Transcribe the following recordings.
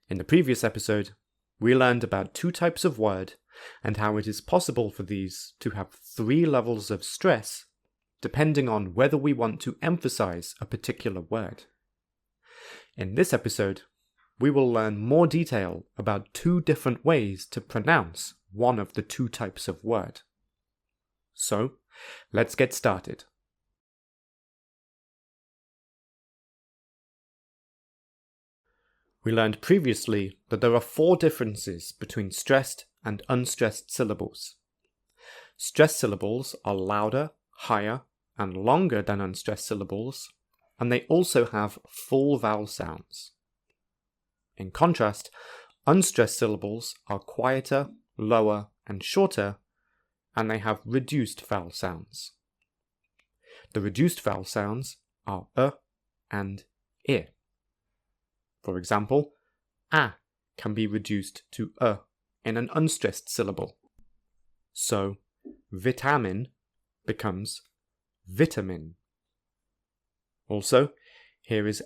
In the previous episode, we learned about two types of word and how it is possible for these to have three levels of stress depending on whether we want to emphasize a particular word. In this episode, we will learn more detail about two different ways to pronounce one of the two types of word. So, let's get started. We learned previously that there are four differences between stressed and unstressed syllables. Stressed syllables are louder, higher, and longer than unstressed syllables, and they also have full vowel sounds. In contrast, unstressed syllables are quieter, lower, and shorter, and they have reduced vowel sounds. The reduced vowel sounds are and I. For example, a can be reduced to in an unstressed syllable. So, vitamin becomes vitamin. Also, here is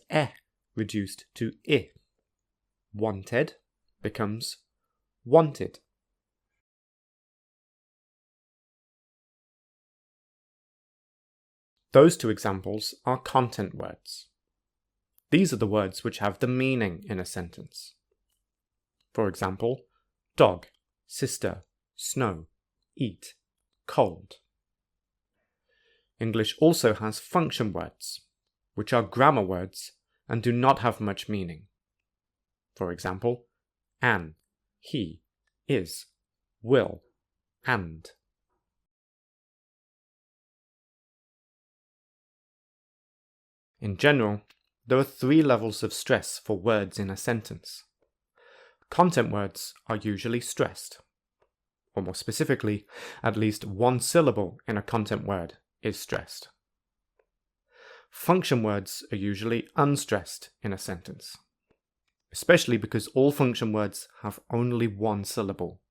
reduced to I. Wanted becomes wanted. Those two examples are content words. These are the words which have the meaning in a sentence. For example, dog, sister, snow, eat, cold. English also has function words, which are grammar words and do not have much meaning. For example, an, he, is, will, and. In general, there are three levels of stress for words in a sentence. Content words are usually stressed, or more specifically, at least one syllable in a content word is stressed. Function words are usually unstressed in a sentence, especially because all function words have only one syllable.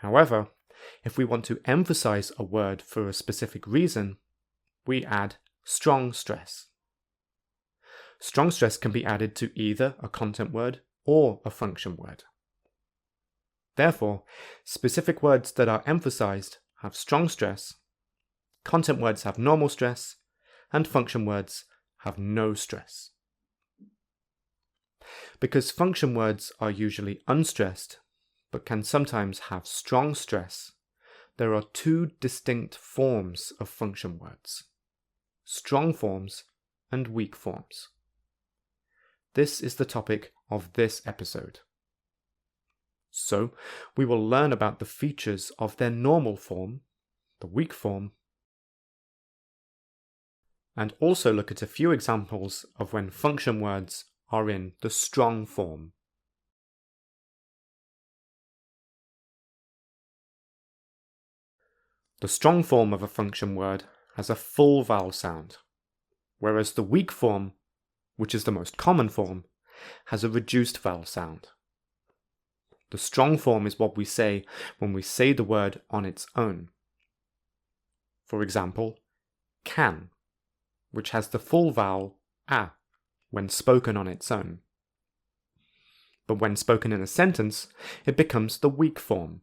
However, if we want to emphasize a word for a specific reason, we add strong stress. Strong stress can be added to either a content word or a function word. Therefore, specific words that are emphasized have strong stress, content words have normal stress, and function words have no stress. Because function words are usually unstressed, but can sometimes have strong stress, there are two distinct forms of function words: strong forms and weak forms. This is the topic of this episode. So, we will learn about the features of their normal form, the weak form, and also look at a few examples of when function words are in the strong form. The strong form of a function word has a full vowel sound, whereas the weak form, which is the most common form, has a reduced vowel sound. The strong form is what we say when we say the word on its own. For example, can, which has the full vowel a when spoken on its own. But when spoken in a sentence, it becomes the weak form,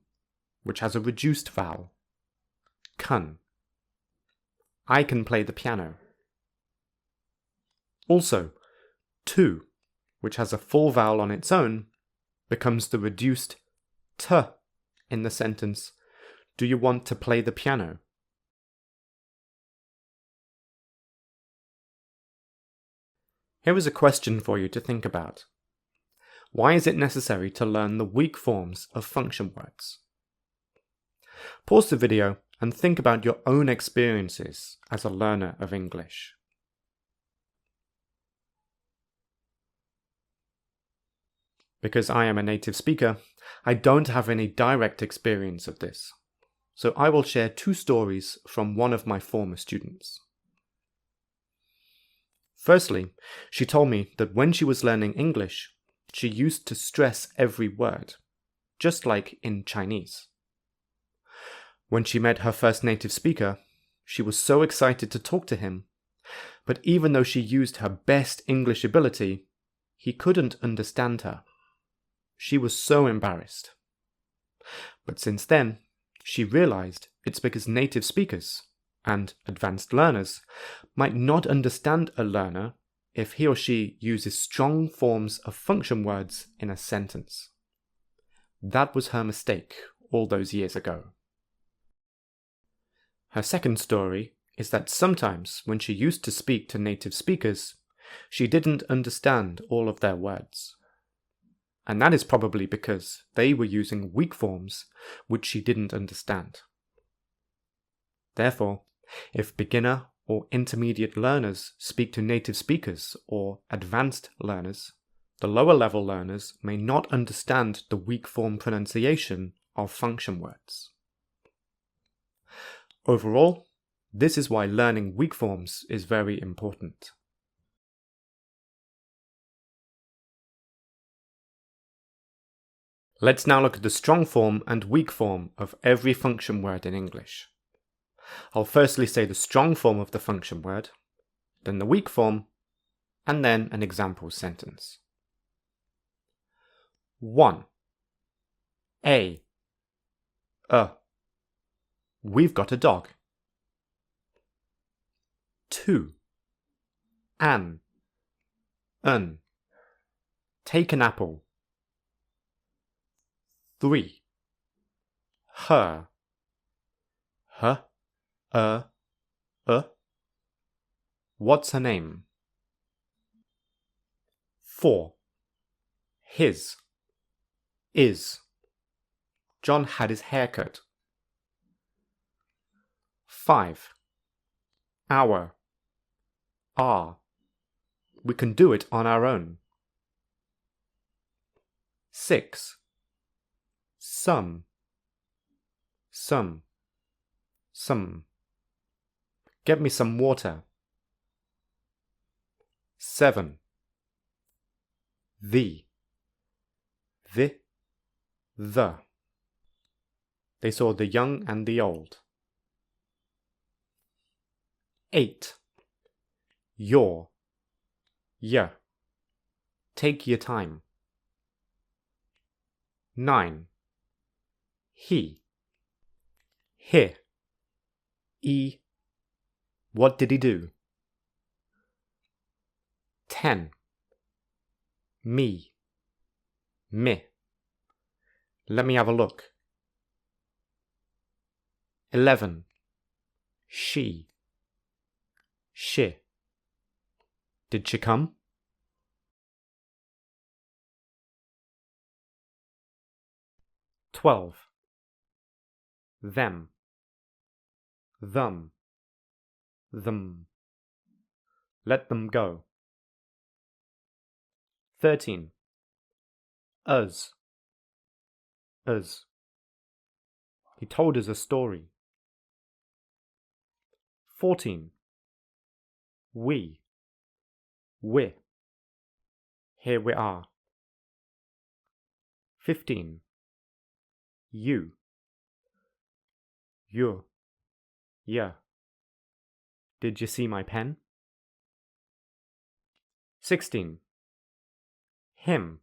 which has a reduced vowel, can. I can play the piano. Also, to, which has a full vowel on its own, becomes the reduced t in the sentence, do you want to play the piano? Here is a question for you to think about. Why is it necessary to learn the weak forms of function words? Pause the video and think about your own experiences as a learner of English. Because I am a native speaker, I don't have any direct experience of this, so I will share two stories from one of my former students. Firstly, she told me that when she was learning English, she used to stress every word, just like in Chinese. When she met her first native speaker, she was so excited to talk to him, but even though she used her best English ability, he couldn't understand her. She was so embarrassed. But since then, she realized it's because native speakers and advanced learners might not understand a learner if he or she uses strong forms of function words in a sentence. That was her mistake all those years ago. Her second story is that sometimes when she used to speak to native speakers, she didn't understand all of their words. And that is probably because they were using weak forms which she didn't understand. Therefore, if beginner or intermediate learners speak to native speakers or advanced learners, the lower level learners may not understand the weak form pronunciation of function words. Overall, this is why learning weak forms is very important. Let's now look at the strong form and weak form of every function word in English. I'll firstly say the strong form of the function word, then the weak form, and then an example sentence. 1. A. We've got a dog. 2. An. Take an apple. 3. Her. What's her name? 4. His. Is. John had his hair cut. 5. Our. Are. We can do it on our own. 6. Some. Get me some water. 7. The. They saw the young and the old. 8. Your. Take your time. 9. He. What did he do? 10. Me. Let me have a look. 11. She. Did she come? 12. Them. Them. Let them go. 13. Us. He told us a story. 14. We're. Here we are. 15. You. You're. Did you see my pen? 16. Him.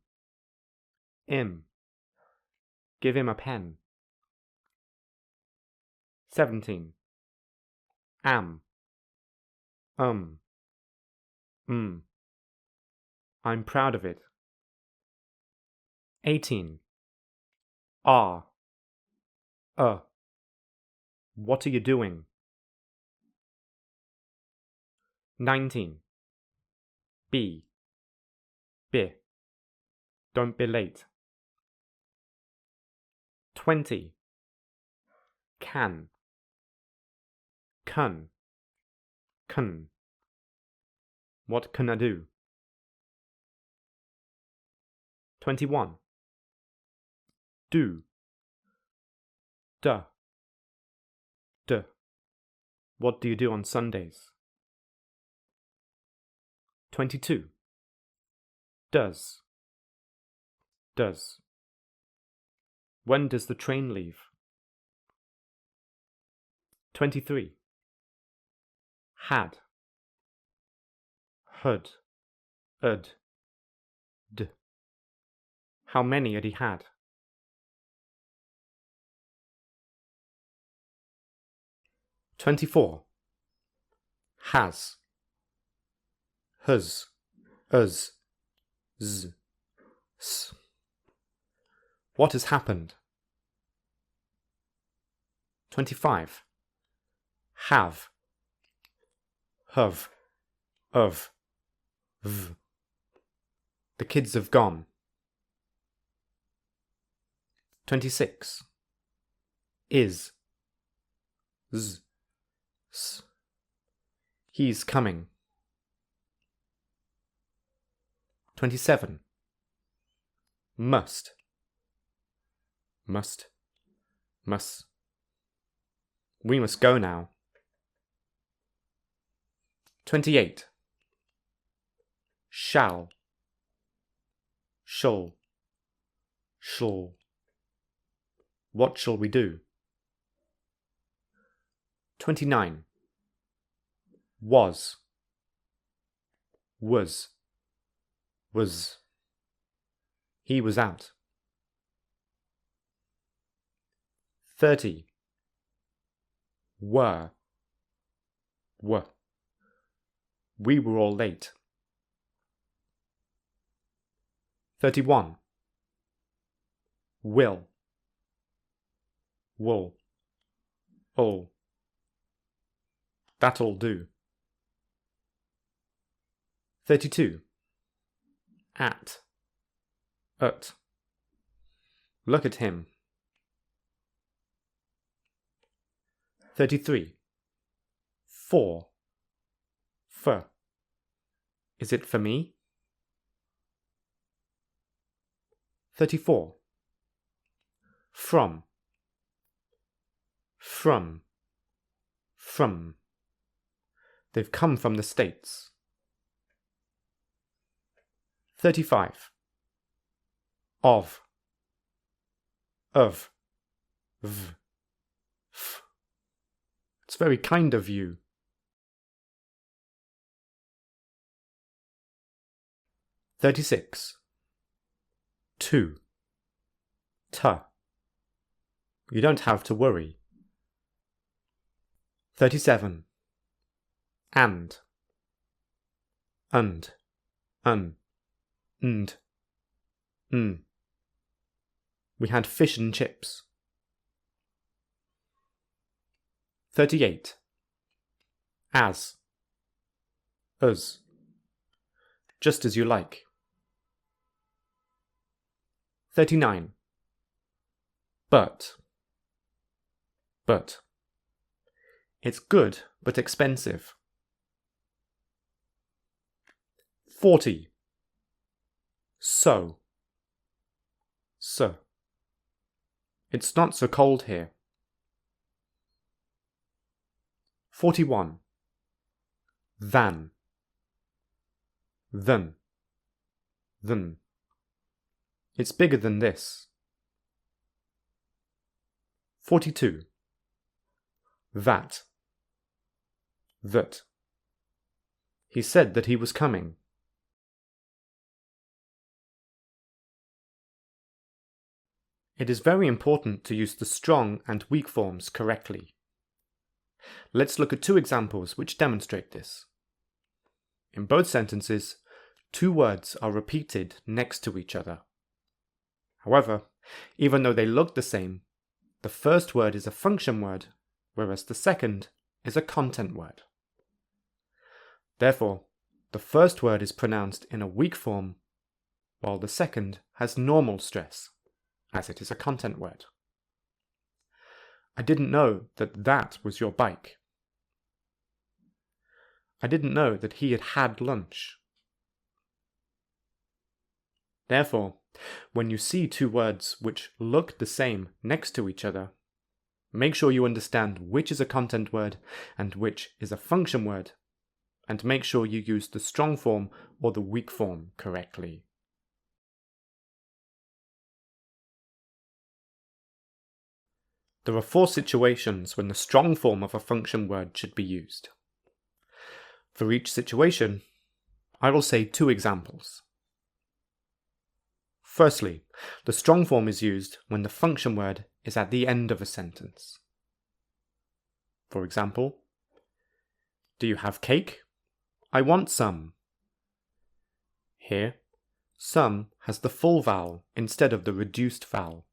Give him a pen. 17. Am. I'm proud of it. 18. Are. What are you doing? 19. Be. Don't be late. 20. Can. What can I do? 21. Do. Duh. What do you do on Sundays? 22. Does. When does the train leave? 23. Had. Ud. How many had he had? (24) Has. Hus, us, z, s. What has happened? 25. Have. Of, v. The kids have gone. 26. Is. Z, s. He's coming. 27. Must. Must. Must. We must go now. 28. Shall. Shall. Shall. What shall we do? 29. Was. Was. Was. He was out. 30. Were. Were. We were all late. 31. Will. Wool. All. That'll do. 32. At. Look at him. 33. For. Is it for me? 34. From. They've come from the States. 35. Of. V. F. It's very kind of you. 36. To. You don't have to worry. 37. And. Und. We had fish and chips. 38. As. Us. Just as you like. 39. But. It's good, but expensive. 40. So. It's not so cold here. 41. Than. It's bigger than this. 42. That. He said that he was coming. It is very important to use the strong and weak forms correctly. Let's look at two examples which demonstrate this. In both sentences, two words are repeated next to each other. However, even though they look the same, the first word is a function word, whereas the second is a content word. Therefore, the first word is pronounced in a weak form, while the second has normal stress, as it is a content word. I didn't know that was your bike. I didn't know that he had had lunch. Therefore, when you see two words which look the same next to each other, make sure you understand which is a content word and which is a function word, and make sure you use the strong form or the weak form correctly. There are 4 situations when the strong form of a function word should be used. For each situation, I will say 2 examples. Firstly, the strong form is used when the function word is at the end of a sentence. For example, do you have cake? I want some. Here, some has the full vowel instead of the reduced vowel.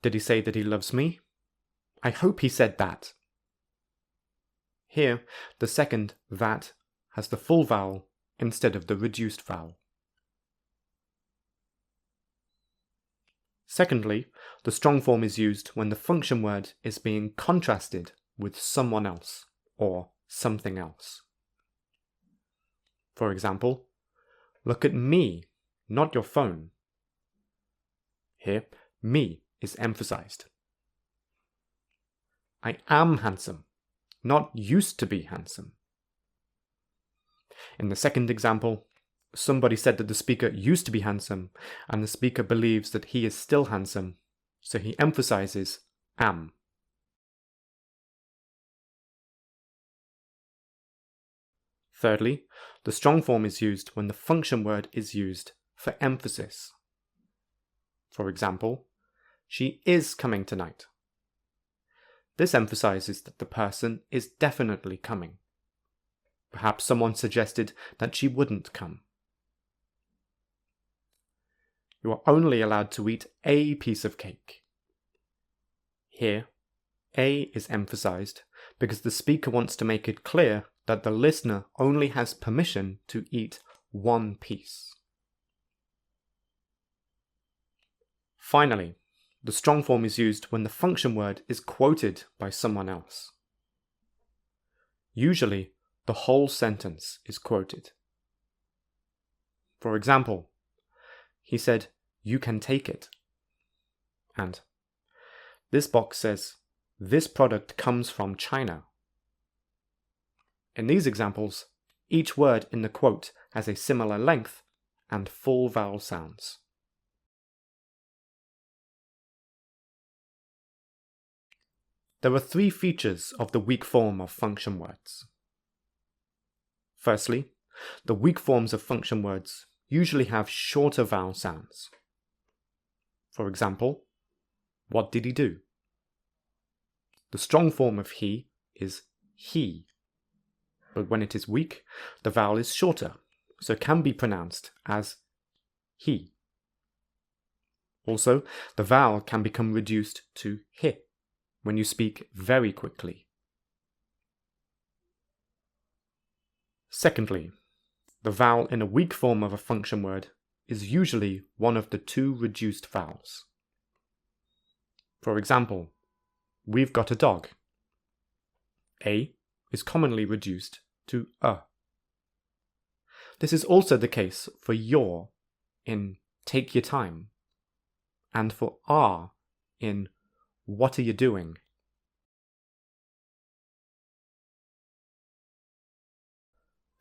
Did he say that he loves me? I hope he said that. Here, the second that has the full vowel instead of the reduced vowel. Secondly, the strong form is used when the function word is being contrasted with someone else or something else. For example, look at me, not your phone. Here, me is emphasized. I am handsome, not used to be handsome. In the second example, somebody said that the speaker used to be handsome, and the speaker believes that he is still handsome, so he emphasizes am. Thirdly, the strong form is used when the function word is used for emphasis. For example, she is coming tonight. This emphasizes that the person is definitely coming. Perhaps someone suggested that she wouldn't come. You are only allowed to eat a piece of cake. Here, a is emphasized because the speaker wants to make it clear that the listener only has permission to eat one piece. Finally, the strong form is used when the function word is quoted by someone else. Usually, the whole sentence is quoted. For example, he said, "You can take it." And this box says, "This product comes from China." In these examples, each word in the quote has a similar length and full vowel sounds. There are three features of the weak form of function words. Firstly, the weak forms of function words usually have shorter vowel sounds. For example, what did he do? The strong form of he is he, but when it is weak, the vowel is shorter, so can be pronounced as he. Also, the vowel can become reduced to hi when you speak very quickly. Secondly, the vowel in a weak form of a function word is usually one of the two reduced vowels. For example, we've got a dog. A is commonly reduced to a. This is also the case for your in take your time, and for are in what are you doing?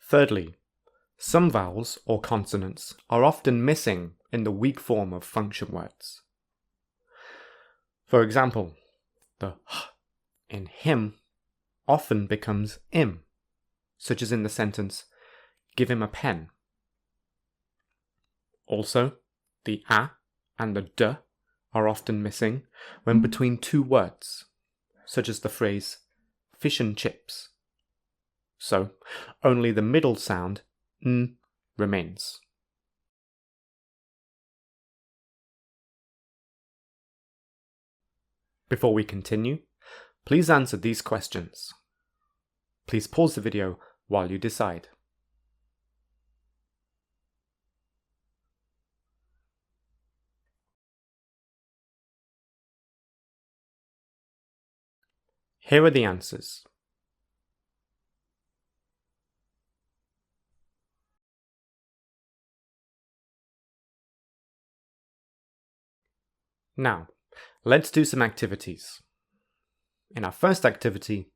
Thirdly, some vowels or consonants are often missing in the weak form of function words. For example, the h in him often becomes im, such as in the sentence, "Give him a pen." Also, the a and the d are often missing when between two words, such as the phrase, "fish and chips." So, only the middle sound, n, remains. Before we continue, please answer these questions. Please pause the video while you decide. Here are the answers. Now, let's do some activities. In our first activity,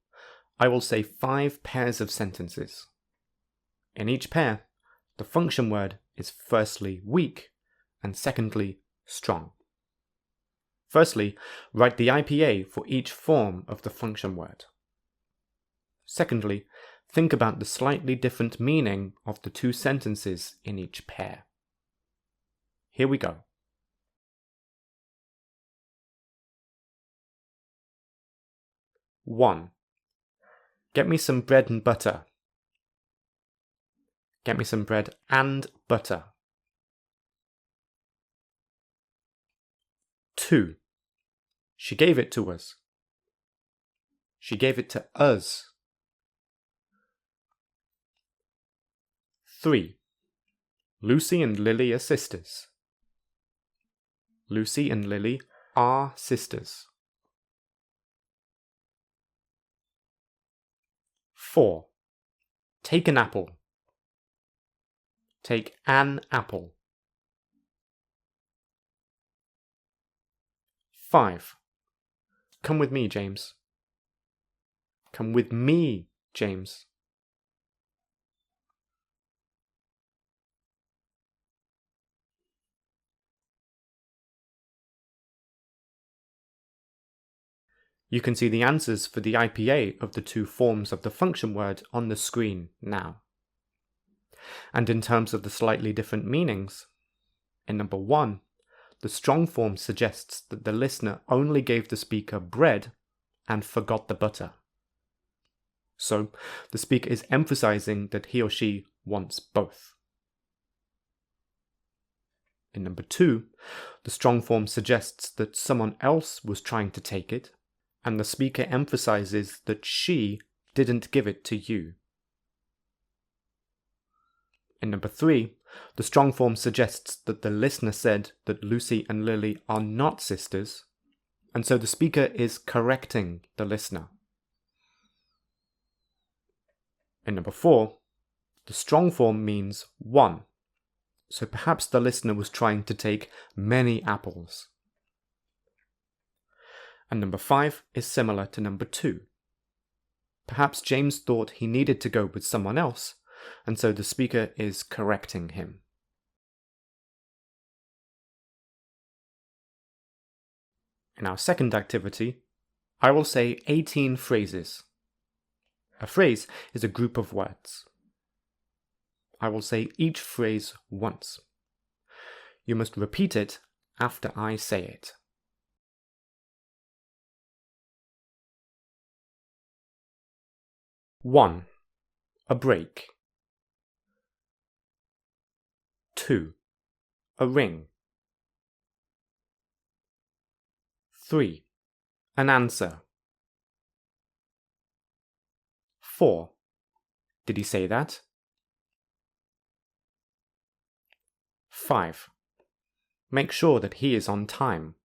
I will say 5 pairs of sentences. In each pair, the function word is firstly weak and secondly strong. Firstly, write the IPA for each form of the function word. Secondly, think about the slightly different meaning of the two sentences in each pair. Here we go. 1. Get me some bread and butter. Get me some bread and butter. 2. She gave it to us. She gave it to us. 3. Lucy and Lily are sisters. Lucy and Lily are sisters. 4. Take an apple. Take an apple. 5. Come with me, James. Come with me, James. You can see the answers for the IPA of the two forms of the function word on the screen now. And in terms of the slightly different meanings, in number 1, the strong form suggests that the listener only gave the speaker bread and forgot the butter. So, the speaker is emphasizing that he or she wants both. In number 2, the strong form suggests that someone else was trying to take it, and the speaker emphasizes that she didn't give it to you. In number 3, the strong form suggests that the listener said that Lucy and Lily are not sisters, and so the speaker is correcting the listener. In number 4, the strong form means 1, so perhaps the listener was trying to take many apples. And number 5 is similar to number 2. Perhaps James thought he needed to go with someone else, and so the speaker is correcting him. In our second activity, I will say 18 phrases. A phrase is a group of words. I will say each phrase once. You must repeat it after I say it. 1. A break. 2. A ring. 3. An answer. 4. Did he say that? 5. Make sure that he is on time.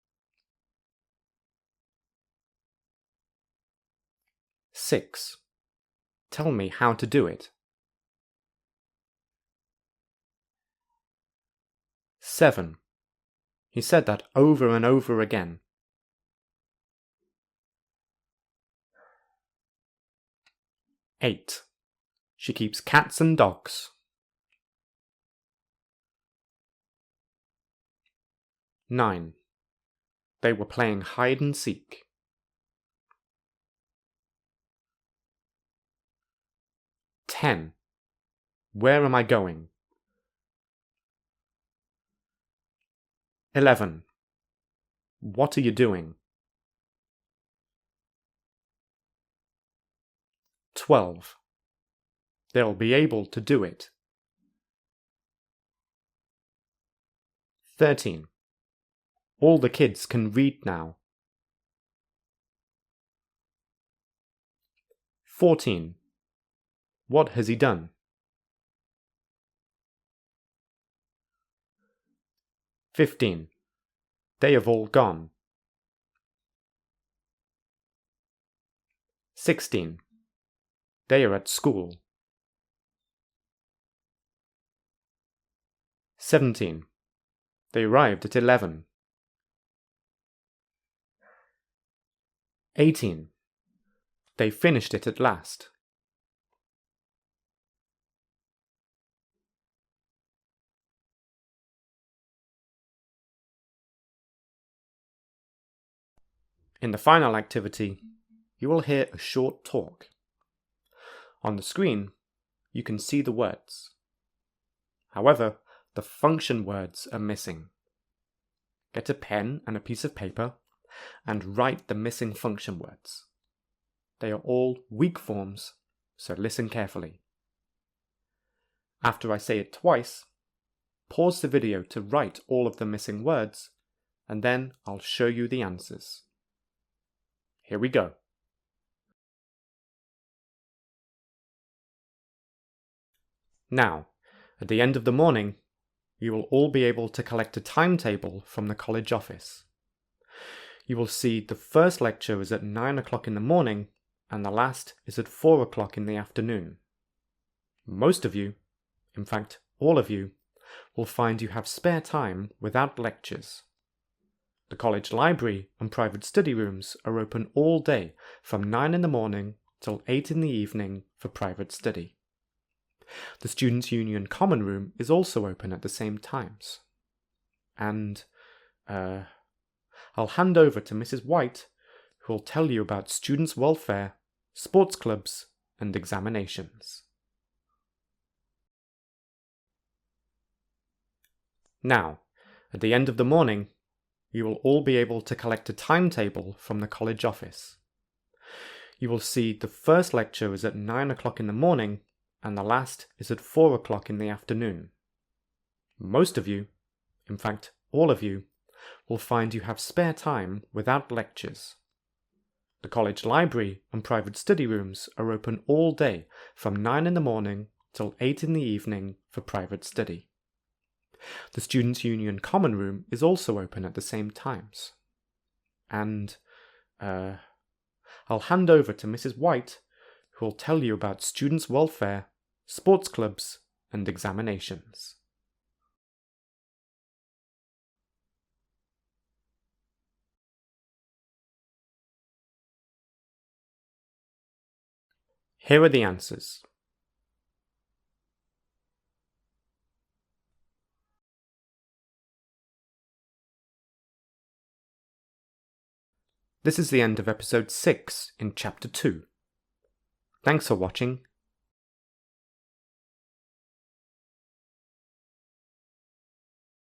6. Tell me how to do it. 7. He said that over and over again. 8. She keeps cats and dogs. 9. They were playing hide and seek. 10. Where am I going? 11. What are you doing? 12. They'll be able to do it. 13. All the kids can read now. 14. What has he done? 15. They have all gone. 16. They are at school. 17. They arrived at 11. 18. They finished it at last. In the final activity, you will hear a short talk. On the screen, you can see the words. However, the function words are missing. Get a pen and a piece of paper and write the missing function words. They are all weak forms, so listen carefully. After I say it twice, pause the video to write all of the missing words, and then I'll show you the answers. Here we go. Now, at the end of the morning, you will all be able to collect a timetable from the college office. You will see the first lecture is at 9 o'clock in the morning and the last is at 4 o'clock in the afternoon. Most of you, in fact all of you, will find you have spare time without lectures. The college library and private study rooms are open all day from 9 in the morning till 8 in the evening for private study. The Students' Union Common Room is also open at the same times. And, I'll hand over to Mrs. White, who will tell you about students' welfare, sports clubs, and examinations. Now, at the end of the morning, you will all be able to collect a timetable from the college office. You will see the first lecture is at 9 o'clock in the morning and the last is at 4 o'clock in the afternoon. Most of you, in fact all of you, will find you have spare time without lectures. The college library and private study rooms are open all day from 9 in the morning till 8 in the evening for private study. The Students' Union Common Room is also open at the same times. And, I'll hand over to Mrs. White, who will tell you about students' welfare, sports clubs, and examinations. Here are the answers. This is the end of episode 6 in chapter 2. Thanks for watching,